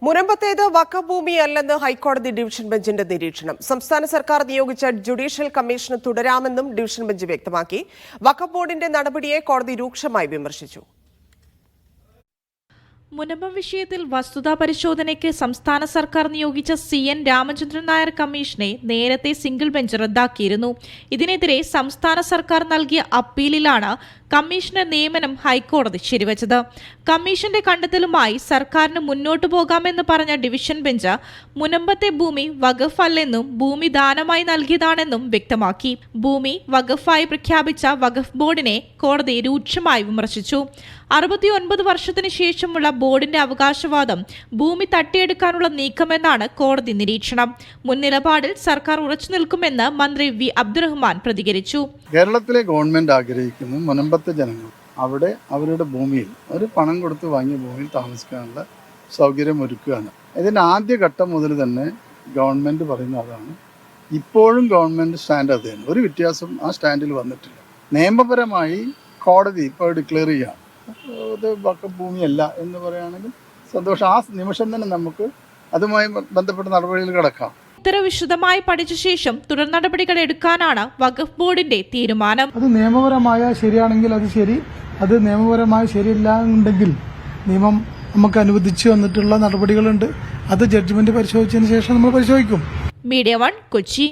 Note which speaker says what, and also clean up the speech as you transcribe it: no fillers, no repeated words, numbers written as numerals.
Speaker 1: മുനമ്പത്തേത് വഖഫ് ഭൂമിയല്ലെന്ന് ഹൈക്കോടതി ഡിവിഷൻ ബെഞ്ചിന്റെ നിരീക്ഷണം. സംസ്ഥാന സർക്കാർ നിയോഗിച്ച ജുഡീഷ്യൽ കമ്മീഷന് തുടരാമെന്നും ഡിവിഷൻ ബെഞ്ച് വ്യക്തമാക്കി. വഖഫ് ബോർഡിന്റെ നടപടിയെ കോടതി രൂക്ഷമായി വിമർശിച്ചു.
Speaker 2: മുനമ്പം വിഷയത്തിൽ വസ്തുതാ പരിശോധനയ്ക്ക് സംസ്ഥാന സർക്കാർ നിയോഗിച്ച CN രാമചന്ദ്രൻ നായർ കമ്മീഷനെ നേരത്തെ സിംഗിൾ ബെഞ്ച് റദ്ദാക്കിയിരുന്നു. ഇതിനെതിരെ സംസ്ഥാന സർക്കാർ നൽകിയ അപ്പീലിലാണ് കമ്മീഷന്റെ നിയമനം ഹൈക്കോടതി ശരിവച്ചത്. കമ്മീഷന്റെ കണ്ടെത്തലുമായി സർക്കാരിന് മുന്നോട്ടു പോകാമെന്ന് പറഞ്ഞ ഡിവിഷൻ ബെഞ്ച് മുനമ്പത്തെ ഭൂമി വഖഫ് അല്ലെന്നും ഭൂമി ദാനമായി നൽകിയതാണെന്നും വ്യക്തമാക്കി. ഭൂമി വഖഫായി പ്രഖ്യാപിച്ച വഖഫ് ബോർഡിനെ കോടതി രൂക്ഷമായി വിമർശിച്ചു. 69 വർഷത്തിന് ശേഷമുള്ള ബോർഡിന്റെ അവകാശവാദം ഭൂമി തട്ടിയെടുക്കാനുള്ള നീക്കമെന്നാണ് കോടതി നിരീക്ഷണം. മുൻ നിലപാടിൽ സർക്കാർ ഉറച്ചു നിൽക്കുമെന്ന് മന്ത്രി വി അബ്ദുറഹ്മാൻ പ്രതികരിച്ചു.
Speaker 3: കേരളത്തിലെ ഗവൺമെന്റ് ആഗ്രഹിക്കുന്നു മുനമ്പത്തെ ജനങ്ങൾ അവിടെ അവരുടെ ഭൂമിയിൽ ഒരു പണം കൊടുത്ത് വാങ്ങിയ ഭൂമിയിൽ താമസിക്കാനുള്ള സൗകര്യം ഒരുക്കുകയാണ്. ഇതിന്റെ ആദ്യഘട്ടം മുതൽ തന്നെ ഗവൺമെന്റ് പറയുന്ന അതാണ്. ഇപ്പോഴും ഗവൺമെന്റ് സ്റ്റാൻഡ് അത് തന്നെ, ഒരു വ്യത്യാസം ആ സ്റ്റാൻഡിൽ വന്നിട്ടില്ല. നിയമപരമായി കോടതി ഇപ്പോൾ ഡിക്ലെയർ ചെയ്യാം ഇത് വഖഫ് ഭൂമിയല്ല എന്ന് പറയുകയാണെങ്കിൽ സന്തോഷം. ആ നിമിഷം തന്നെ നമുക്ക് അതുമായി ബന്ധപ്പെട്ട നടപടികൾ കിടക്കാം.
Speaker 2: ഇത്ര വിശദമായി പഠിച്ച ശേഷം തുടർ നടപടികൾ എടുക്കാനാണ് വഖഫ് ബോർഡിന്റെ തീരുമാനം.
Speaker 4: അത് നിയമപരമായ ശരിയാണെങ്കിൽ അത് ശരി, അത് നിയമപരമായി ശരിയില്ല എന്നുണ്ടെങ്കിൽ നിയമം നമുക്ക് അനുവദിച്ചു വന്നിട്ടുള്ള നടപടികളുണ്ട്. അത് ജഡ്ജ്മെന്റ് പരിശോധിച്ചതിന് ശേഷം നമ്മൾ പരിശോധിക്കും.
Speaker 2: മീഡിയ 1 കൊച്ചി.